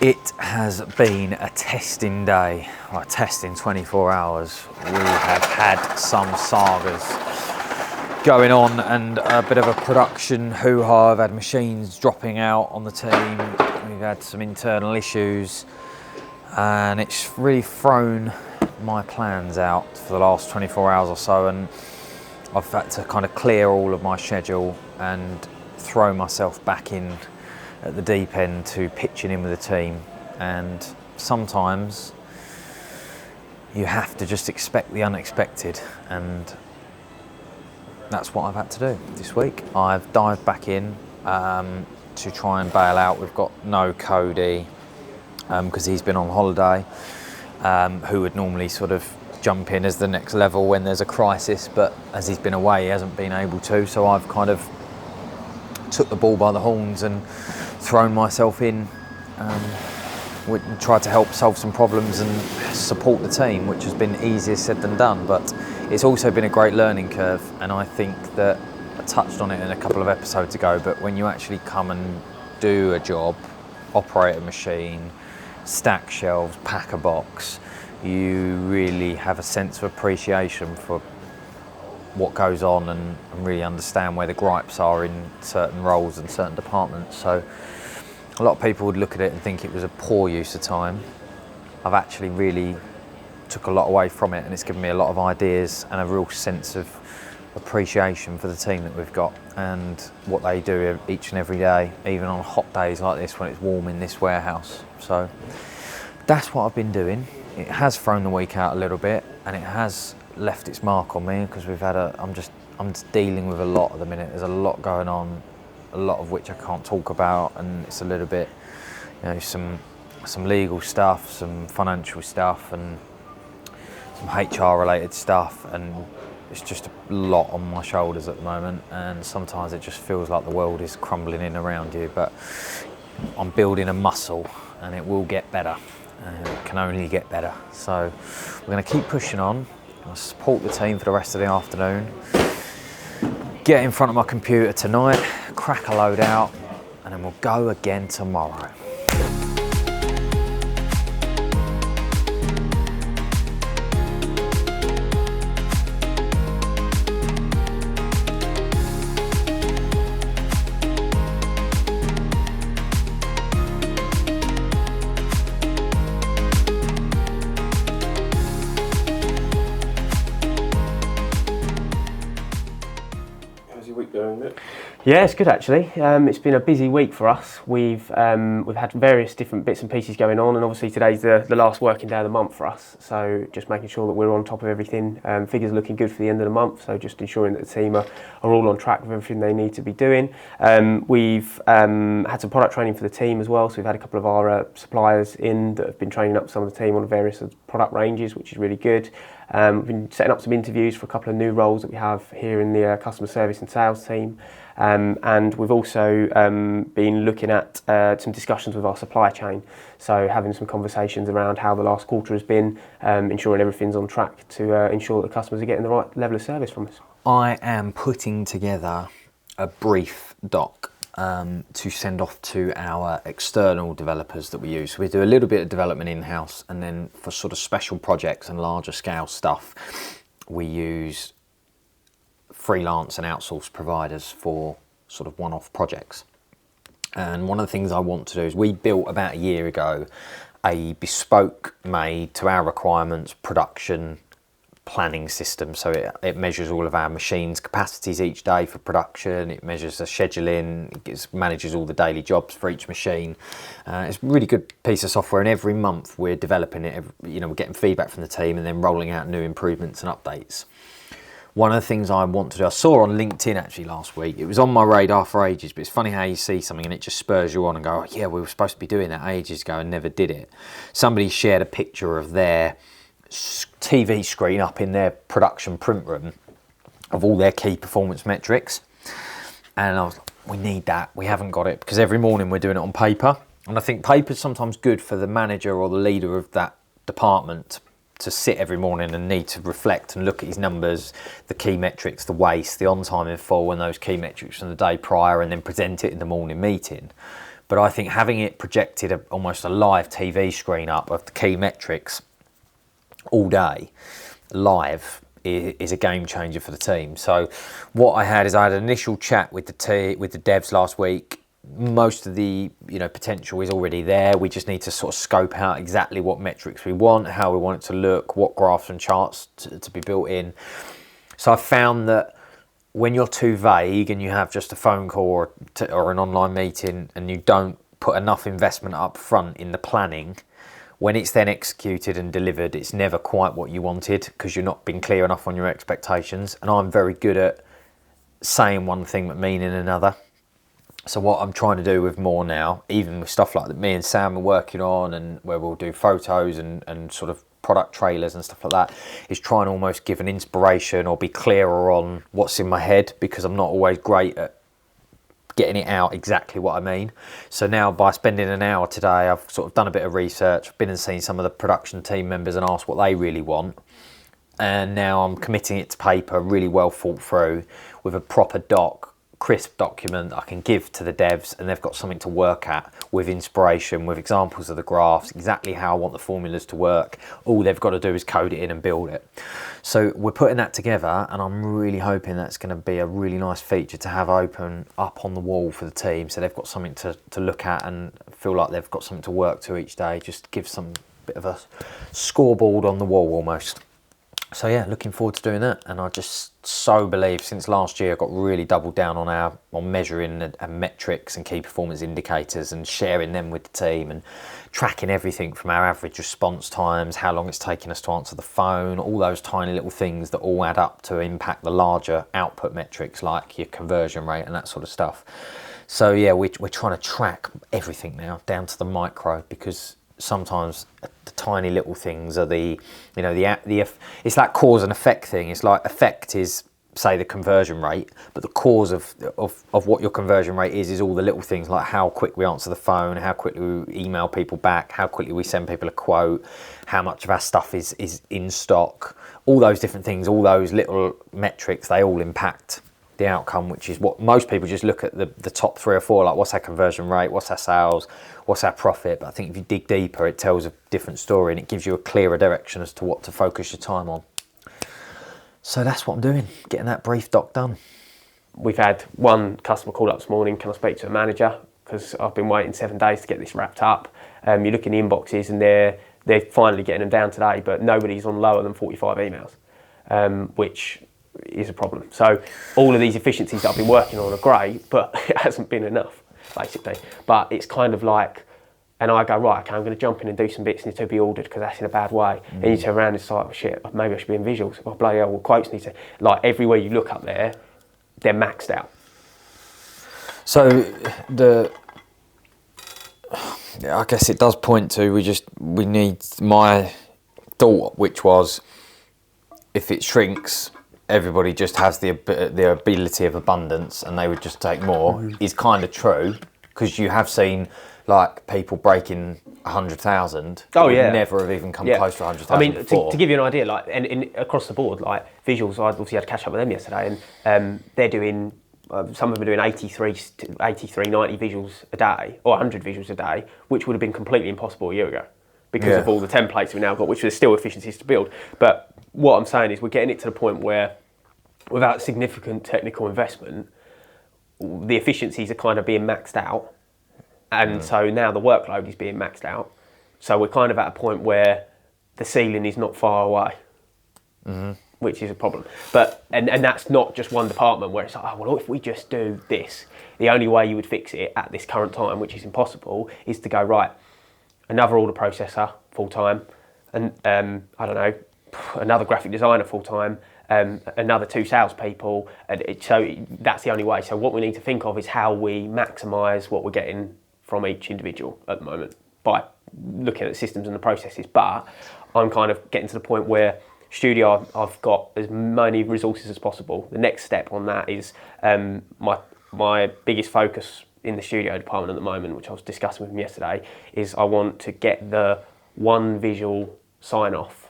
It has been a testing day, like testing 24 hours. We have had some sagas going on and a bit of a production hoo-ha. I've had machines dropping out on the team. We've had some internal issues and it's really thrown my plans out for the last 24 hours or so, and I've had to kind of clear all of my schedule and throw myself back in at the deep end to pitching in with the team. And sometimes you have to just expect the unexpected, and that's what I've had to do this week. I've dived back in to try and bail out. We've got no Cody because he's been on holiday, who would normally sort of jump in as the next level when there's a crisis, but as he's been away he hasn't been able to, so I've kind of took the ball by the horns and thrown myself in, tried to help solve some problems and support the team, which has been easier said than done, but it's also been a great learning curve. And I think that I touched on it in a couple of episodes ago, but when you actually come and do a job, operate a machine, stack shelves, pack a box, you really have a sense of appreciation for what goes on and really understand where the gripes are in certain roles and certain departments. So a lot of people would look at it and think it was a poor use of time. I've actually really took a lot away from it, and it's given me a lot of ideas and a real sense of appreciation for the team that we've got and what they do each and every day, even on hot days like this when it's warm in this warehouse. So that's what I've been doing. It has thrown the week out a little bit, and it has left its mark on me because we've had I'm just dealing with a lot at the minute. There's a lot going on, a lot of which I can't talk about, and it's a little bit, some legal stuff, some financial stuff, and some HR related stuff, and it's just a lot on my shoulders at the moment, and sometimes it just feels like the world is crumbling in around you, but I'm building a muscle and it will get better. It can only get better. So we're going to keep pushing on. I'll support the team for the rest of the afternoon. Get in front of my computer tonight, crack a load out, and then we'll go again tomorrow. Yeah, it's good actually. It's been a busy week for us. We've had various different bits and pieces going on, and obviously today's the last working day of the month for us. So just making sure that we're on top of everything. Figures are looking good for the end of the month, so just ensuring that the team are all on track with everything they need to be doing. We've had some product training for the team as well, so we've had a couple of our suppliers in that have been training up some of the team on various product ranges, which is really good. We've been setting up some interviews for a couple of new roles that we have here in the customer service and sales team. And we've also been looking at some discussions with our supply chain, so having some conversations around how the last quarter has been, ensuring everything's on track to ensure that the customers are getting the right level of service from us. I am putting together a brief doc to send off to our external developers that we use. So we do a little bit of development in-house, and then for sort of special projects and larger scale stuff, we use freelance and outsourced providers for sort of one-off projects. And one of the things I want to do is, we built about a year ago a bespoke made to our requirements production planning system. So it measures all of our machines' capacities each day for production. It measures the scheduling, it manages all the daily jobs for each machine. It's a really good piece of software, and every month we're developing it. We're getting feedback from the team and then rolling out new improvements and updates. One of the things I want to do, I saw on LinkedIn actually last week, it was on my radar for ages, but it's funny how you see something and it just spurs you on and go, oh yeah, we were supposed to be doing that ages ago and never did it. Somebody shared a picture of their TV screen up in their production print room of all their key performance metrics. And I was like, we need that, we haven't got it, because every morning we're doing it on paper. And I think paper's sometimes good for the manager or the leader of that department to sit every morning and need to reflect and look at his numbers, the key metrics, the waste, the on time in full, and those key metrics from the day prior, and then present it in the morning meeting. But I think having it projected almost a live TV screen up of the key metrics all day, live, is a game changer for the team. So what I had an initial chat with the devs last week. Most of the potential is already there. We just need to sort of scope out exactly what metrics we want, how we want it to look, what graphs and charts to be built in. So I found that when you're too vague and you have just a phone call or an online meeting and you don't put enough investment up front in the planning, when it's then executed and delivered, it's never quite what you wanted because you're not being clear enough on your expectations. And I'm very good at saying one thing but meaning another. So what I'm trying to do with more now, even with stuff like that me and Sam are working on, and where we'll do photos and sort of product trailers and stuff like that, is try and almost give an inspiration or be clearer on what's in my head, because I'm not always great at getting it out exactly what I mean. So now, by spending an hour today, I've sort of done a bit of research, I've been and seen some of the production team members and asked what they really want. And now I'm committing it to paper, really well thought through, with a proper crisp document I can give to the devs, and they've got something to work at with inspiration, with examples of the graphs, exactly how I want the formulas to work. All they've got to do is code it in and build it. So we're putting that together, and I'm really hoping that's going to be a really nice feature to have open up on the wall for the team, so they've got something to look at and feel like they've got something to work to each day. Just give some bit of a scoreboard on the wall almost. So yeah, looking forward to doing that. And I just so believe, since last year I got really doubled down on measuring and metrics and key performance indicators and sharing them with the team and tracking everything from our average response times, how long it's taking us to answer the phone, all those tiny little things that all add up to impact the larger output metrics like your conversion rate and that sort of stuff. So yeah, we're trying to track everything now down to the micro, because sometimes the tiny little things are it's that cause and effect thing. It's like effect is, say, the conversion rate, but the cause of what your conversion rate is all the little things like how quick we answer the phone, how quickly we email people back, how quickly we send people a quote, how much of our stuff is in stock. All those different things, all those little metrics, they all impact the outcome, which is what most people just look at the top 3 or 4, like what's our conversion rate, what's our sales, what's our profit. But I think if you dig deeper, it tells a different story and it gives you a clearer direction as to what to focus your time on. So that's what I'm doing, getting that brief doc done. We've had one customer call up this morning, can I speak to a manager? Because I've been waiting 7 days to get this wrapped up. You look in the inboxes and they're finally getting them down today, but nobody's on lower than 45 emails, which is a problem. So all of these efficiencies that I've been working on are great, but it hasn't been enough, basically. But it's kind of like, and I go, right, okay, I'm going to jump in and do some bits and need to be ordered because that's in a bad way. And you turn around and it's like, oh, shit, maybe I should be in visuals. Oh, bloody hell, well, quotes need to, like, everywhere you look up there, they're maxed out. So I guess it does point to, we need my thought, which was, if it shrinks, everybody just has the ability of abundance and they would just take more, is kind of true, because you have seen like people breaking 100,000. Oh yeah, never have even come close to 100,000. I mean, before. to give you an idea, like, and across the board, like visuals, I obviously had to catch up with them yesterday, and they're doing. Some of them are doing 83, 90 visuals a day, or 100 visuals a day, which would have been completely impossible a year ago because of all the templates we've now got, which there's still efficiencies to build. But what I'm saying is we're getting it to the point where, without significant technical investment, the efficiencies are kind of being maxed out. And so now the workload is being maxed out. So we're kind of at a point where the ceiling is not far away, which is a problem. But and that's not just one department where it's like, oh, well, if we just do this, the only way you would fix it at this current time, which is impossible, is to go, right, another order processor full-time, and I don't know, another graphic designer full-time, another 2 salespeople. So that's the only way. So what we need to think of is how we maximise what we're getting from each individual at the moment by looking at the systems and the processes. But I'm kind of getting to the point where studio, I've got as many resources as possible. The next step on that is my biggest focus in the studio department at the moment, which I was discussing with him yesterday, is I want to get the one visual sign-off.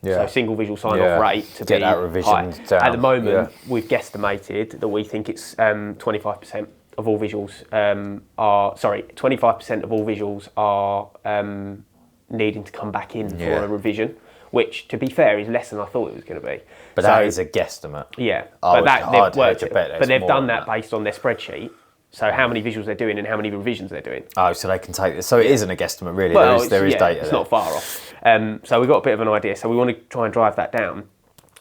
So single visual sign-off rate to get be that revision high. down. At the moment, we've guesstimated that we think it's 25%. of all visuals are 25% of all visuals are needing to come back in for a revision, which, to be fair, is less than I thought it was going to be. But that is a guesstimate. Yeah, But they've done that based on their spreadsheet. So how many visuals they're doing and how many revisions they're doing. Oh, so they can take this. So it isn't a guesstimate, really. Well, there is data. It's not far off. So we've got a bit of an idea. So we want to try and drive that down.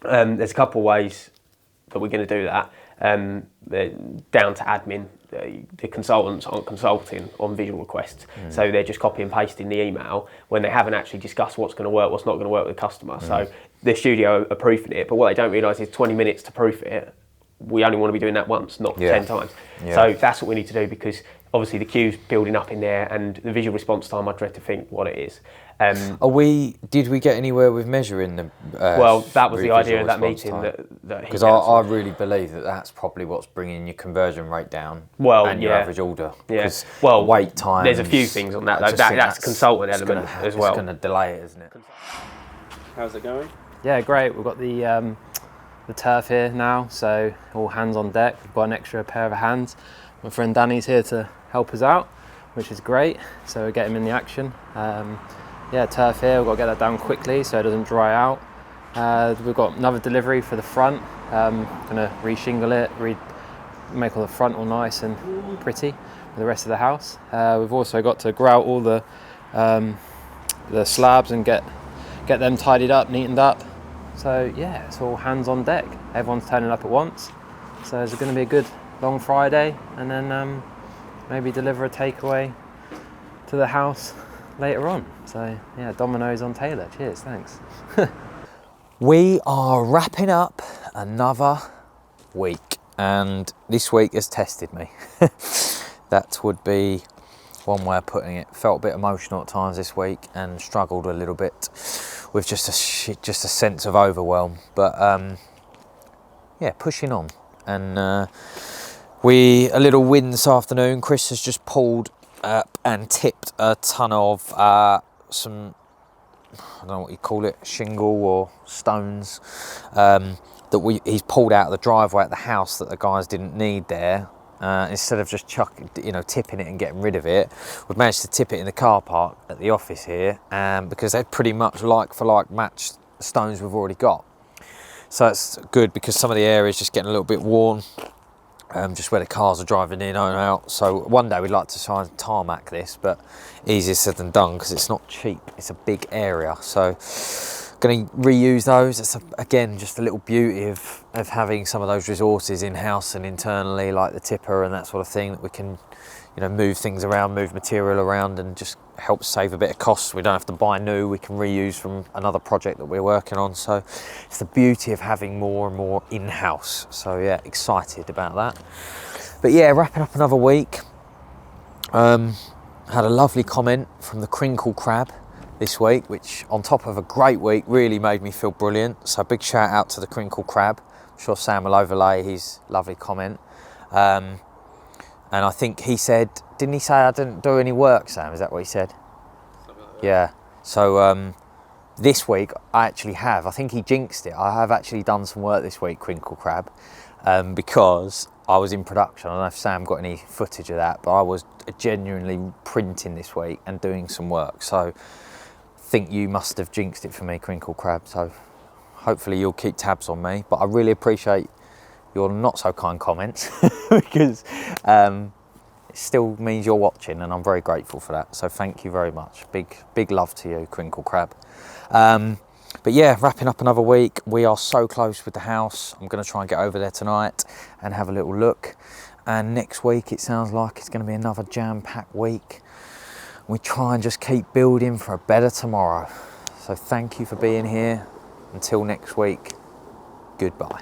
There's a couple of ways that we're going to do that. Down to admin. The consultants aren't consulting on visual requests, so they're just copy and pasting the email when they haven't actually discussed what's going to work, what's not going to work with the customer. So the studio are proofing it, but what they don't realise is 20 minutes to proof it. We only want to be doing that once, not 10 times. Yeah. So that's what we need to do, because obviously the queue's building up in there, and the visual response time, I dread to think what it is. Did we get anywhere with measuring the? Well, that was the idea of that meeting that because I really believe that that's probably what's bringing your conversion rate down. Well, and your average order. Yeah. Well, wait time. There's a few things on that. That's a consultant element as well. It's going to delay it, isn't it? How's it going? Yeah, great. We've got the turf here now, so all hands on deck. We've got an extra pair of hands. My friend Danny's here to help us out, which is great. So we get him in the action. Yeah, turf here. We've got to get that down quickly so it doesn't dry out. We've got another delivery for the front. Gonna re-shingle it, make all the front all nice and pretty for the rest of the house. We've also got to grout all the slabs and get them tidied up, neatened up. So yeah, it's all hands on deck. Everyone's turning up at once. So it's going to be a good long Friday, and then maybe deliver a takeaway to the house later on. So yeah, Domino's on Taylor. Cheers, thanks. We are wrapping up another week, and this week has tested me. That would be one way of putting it. Felt a bit emotional at times this week and struggled a little bit with just a sense of overwhelm. But yeah, pushing on. And a little win this afternoon. Chris has just pulled up and tipped a ton of some, I don't know what you call it, shingle or stones that he's pulled out of the driveway at the house that the guys didn't need there. Instead of just tipping it and getting rid of it, we've managed to tip it in the car park at the office here, because they're pretty much like for like match the stones we've already got. So it's good, because some of the areas just getting a little bit worn, just where the cars are driving in and out. So one day we'd like to try and tarmac this, but easier said than done because it's not cheap. It's a big area, so going to reuse those. It's again just a little beauty of having some of those resources in-house and internally, like the tipper and that sort of thing, that we can move things around, move material around, and just help save a bit of costs. We don't have to buy new, we can reuse from another project that we're working on. So it's the beauty of having more and more in-house. So yeah, excited about that. But yeah, wrapping up another week. Had a lovely comment from the crinkle crab this week, which on top of a great week really made me feel brilliant. So big shout out to the crinkle crab. I'm sure Sam will overlay his lovely comment. And I think he said, didn't he say I didn't do any work, Sam? Is that what he said? Yeah. So this week I actually have. I think he jinxed it. I have actually done some work this week, Crinkle Crab, because I was in production. I don't know if Sam got any footage of that, but I was genuinely printing this week and doing some work. So I think you must have jinxed it for me, Crinkle Crab. So hopefully you'll keep tabs on me. But I really appreciate your not so kind comments because it still means you're watching, and I'm very grateful for that. So thank you very much. Big love to you, Crinkle Crab. But yeah, wrapping up another week. We are so close with the house. I'm going to try and get over there tonight and have a little look. And next week, it sounds like it's going to be another jam-packed week. We try and just keep building for a better tomorrow. So thank you for being here. Until next week, goodbye.